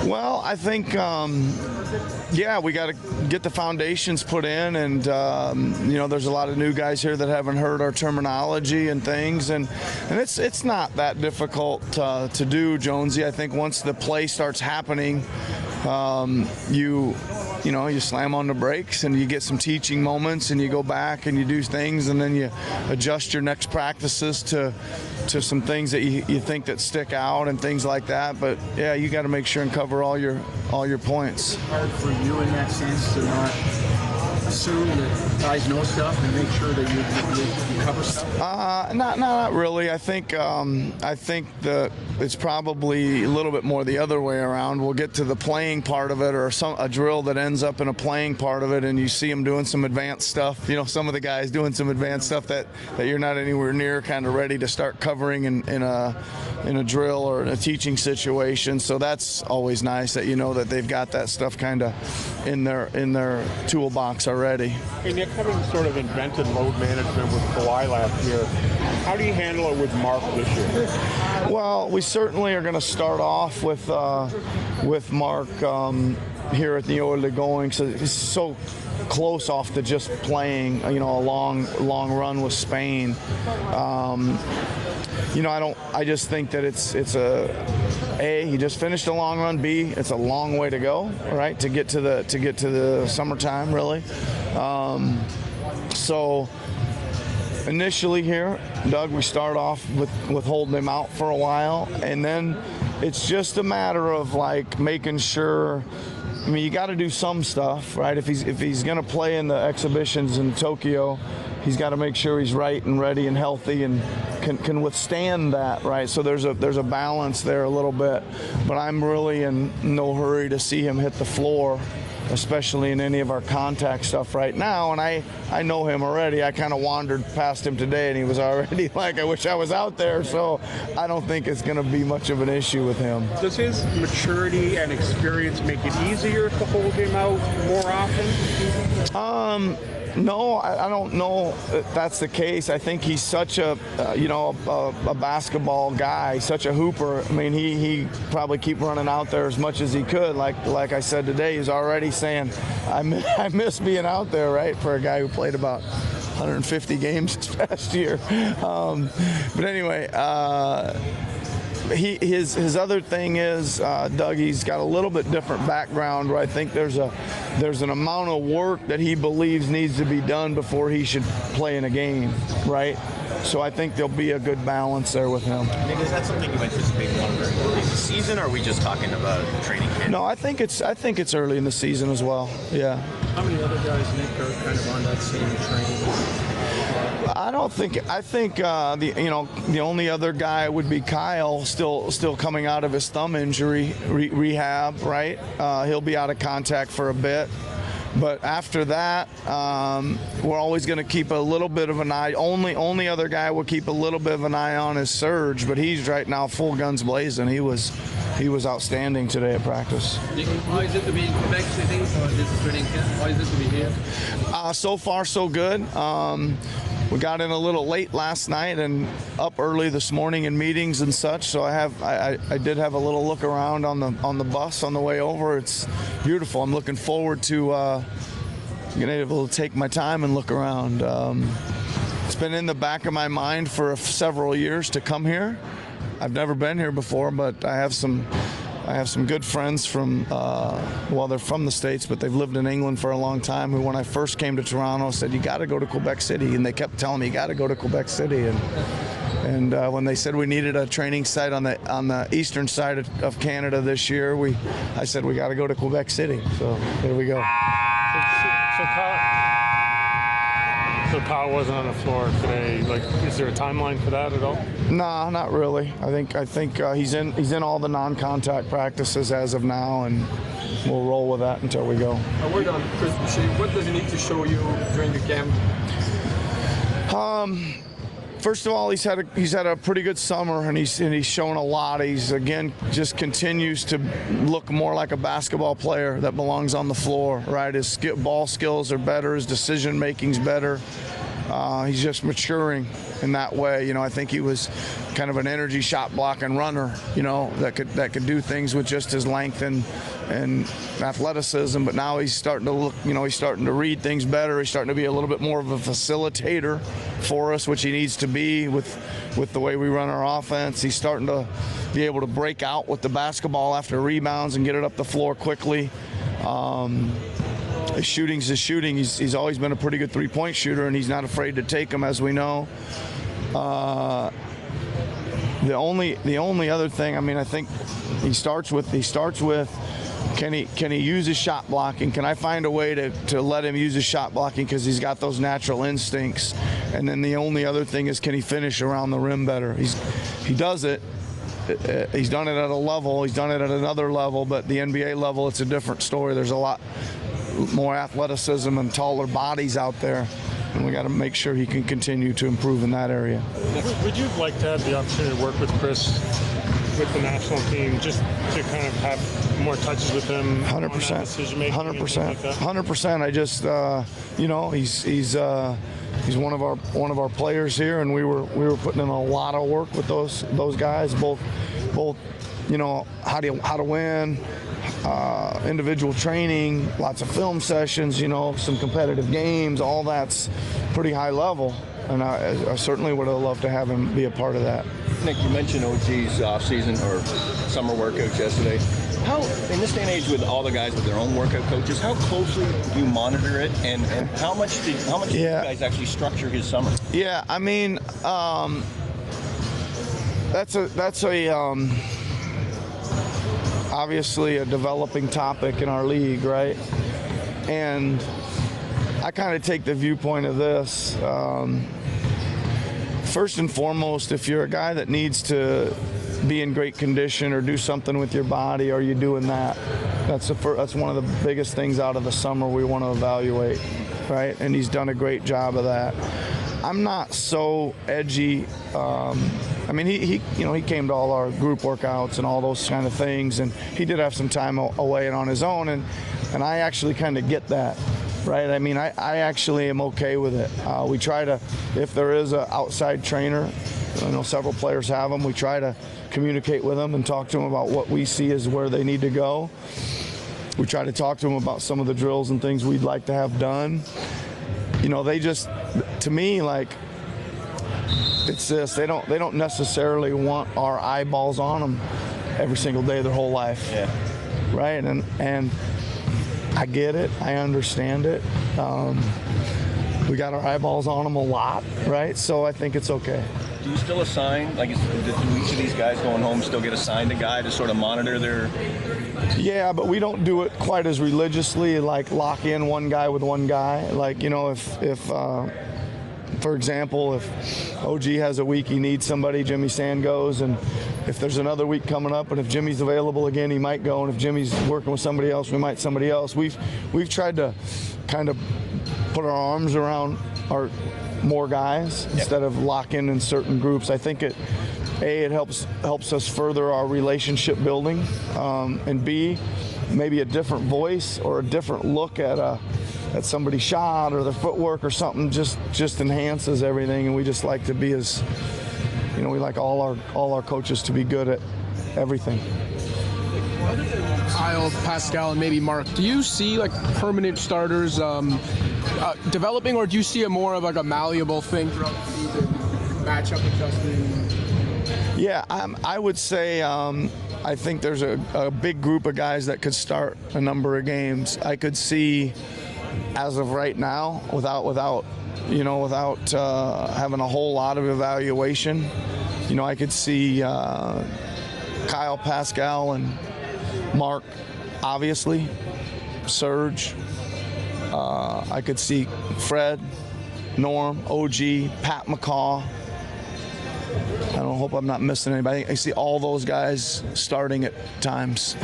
Well, I think, yeah, we got to get the foundations put in, and there's a lot of new guys here that haven't heard our terminology and things, and it's not that difficult to do, Jonesy. I think once the play starts happening, you slam on the brakes and you get some teaching moments, and you go back and you do things, and then you adjust your next practices to some things that you think that stick out and things like that. But yeah, you got to make sure and cover all your points. Is it hard for you in that sense to not assume that guys know stuff and make sure that you cover stuff? Not really. I think that it's probably a little bit more the other way around. We'll get to the playing part of it, or a drill that ends up in a playing part of it, and you see them doing some advanced stuff. Some of the guys doing some advanced stuff that you're not anywhere near kind of ready to start covering in a drill or in a teaching situation. So that's always nice that that they've got that stuff kind of in their toolbox already. And Nick, having sort of invented load management with Kawhi last year, how do you handle it with Mark this year? Well, we certainly are going to start off with Mark here at the Oile going. So he's so close off to just playing, a long run with Spain. I just think that it's he just finished a long run. B, it's a long way to go, right? To get to the summertime, really. So initially here, Doug, we start off with holding him out for a while, and then it's just a matter of making sure. I mean, you got to do some stuff, right? If he's going to play in the exhibitions in Tokyo, he's got to make sure he's right and ready and healthy and can withstand that, right? So there's a balance there a little bit, but I'm really in no hurry to see him hit the floor, especially in any of our contact stuff right now. And I know him already. I kind of wandered past him today, and he was already I wish I was out there. So I don't think it's going to be much of an issue with him. Does his maturity and experience make it easier to hold him out more often? No, I don't know if that's the case. I think he's such a basketball guy, such a hooper. I mean, he probably keep running out there as much as he could. Like I said today, he's already saying, I miss being out there, right, for a guy who played about 150 games this past year. But anyway, his other thing is, Doug, he's got a little bit different background where I think there's an amount of work that he believes needs to be done before he should play in a game, right? So I think there'll be a good balance there with him. Nick, is that something you anticipate longer early in the season, or are we just talking about training camp? No, I think it's early in the season as well. Yeah. How many other guys, Nick, are kind of on that same train? I think the only other guy would be Kyle, still coming out of his thumb injury rehab, right? He'll be out of contact for a bit. But after that, we're always going to keep a little bit of an eye. Only other guy we'll keep a little bit of an eye on is Serge, but he's right now full guns blazing. He was outstanding today at practice. How is it to be in Quebec City for this training camp? How is it to be here? So far, so good. We got in a little late last night and up early this morning in meetings and such. So I did have a little look around on the bus on the way over. It's beautiful. I'm looking forward to being able to take my time and look around. It's been in the back of my mind for several years to come here. I've never been here before, but I have some good friends from, they're from the States, but they've lived in England for a long time, who when I first came to Toronto said, you got to go to Quebec City. And they kept telling me, you got to go to Quebec City. And when they said we needed a training site on the eastern side of Canada this year, I said, we got to go to Quebec City. So there we go. So Kyle wasn't on the floor today. Is there a timeline for that at all? Nah, not really. I think he's in all the non-contact practices as of now, and we'll roll with that until we go. A word on Chris Boucher. What does he need to show you during the camp? First of all, he's had a pretty good summer, and he's shown a lot. He's again just continues to look more like a basketball player that belongs on the floor, right? His ball skills are better, his decision making's better. He's just maturing in that way. You know, I think he was kind of an energy shot blocking runner, you know, that could do things with just his length and athleticism. But now he's starting to look, you know, he's starting to read things better. He's starting to be a little bit more of a facilitator for us, which he needs to be with the way we run our offense. He's starting to be able to break out with the basketball after rebounds and get it up the floor quickly. His shooting's his shooting. He's always been a pretty good three-point shooter, and he's not afraid to take them, as we know. The only other thing, I mean, I think he starts with can he use his shot blocking? Can I find a way to let him use his shot blocking because he's got those natural instincts? And then the only other thing is, can he finish around the rim better? He does it. He's done it at a level. He's done it at another level, but the NBA level, it's a different story. There's a lot more athleticism and taller bodies out there, and we got to make sure he can continue to improve in that area. Would you like to have the opportunity to work with Chris with the national team, just to kind of have more touches with him? 100%. Decision making. 100%. Like 100%. I just, you know, he's one of our players here, and we were putting in a lot of work with those guys, both, you know, how to win. Individual training, lots of film sessions, you know, some competitive games, all that's pretty high level, and I certainly would have loved to have him be a part of that. Nick, you mentioned OG's off-season or summer workouts yesterday. How, in this day and age with all the guys with their own workout coaches, how closely do you monitor it, and how much do you guys actually structure his summer? Yeah, I mean, that's obviously a developing topic in our league, right? And I kind of take the viewpoint of this. First and foremost, if you're a guy that needs to be in great condition or do something with your body, are you doing that? That's one of the biggest things out of the summer we want to evaluate, right? And he's done a great job of that. I'm not so edgy. I mean, he came to all our group workouts and all those kind of things, and he did have some time away and on his own, and I actually kind of get that, right? I mean, I actually am okay with it. We try to, if there is an outside trainer, I know several players have them, we try to communicate with them and talk to them about what we see as where they need to go. We try to talk to them about some of the drills and things we'd like to have done. You know, they just, to me, like, it's this, they don't necessarily want our eyeballs on them every single day of their whole life. Yeah. Right? And I get it. I understand it. We got our eyeballs on them a lot, right? So I think it's okay. Do you still assign, like, do each of these guys going home still get assigned a guy to sort of monitor their... Yeah, but we don't do it quite as religiously, like lock in one guy with one guy. Like, you know, if for example, if OG has a week he needs somebody, Jimmy Sand goes, and if there's another week coming up and if Jimmy's available again, he might go, and if Jimmy's working with somebody else, we might somebody else. We've tried to kind of put our arms around our more guys instead of locking in certain groups. I think it helps us further our relationship building, and B, maybe a different voice or a different look at somebody's shot or their footwork or something just enhances everything. And we just like to be as, you know, we like all our coaches to be good at everything. Kyle, Pascal, and maybe Mark, do you see like permanent starters developing, or do you see a more of like a malleable thing throughout the season, matchup adjusting? Yeah, I would say I think there's a big group of guys that could start a number of games. I could see, as of right now, without having a whole lot of evaluation, you know, I could see Kyle, Pascal, and Mark, obviously, Serge. I could see Fred, Norm, OG, Pat McCaw. I hope I'm not missing anybody. I see all those guys starting at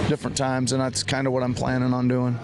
different times, and that's kind of what I'm planning on doing.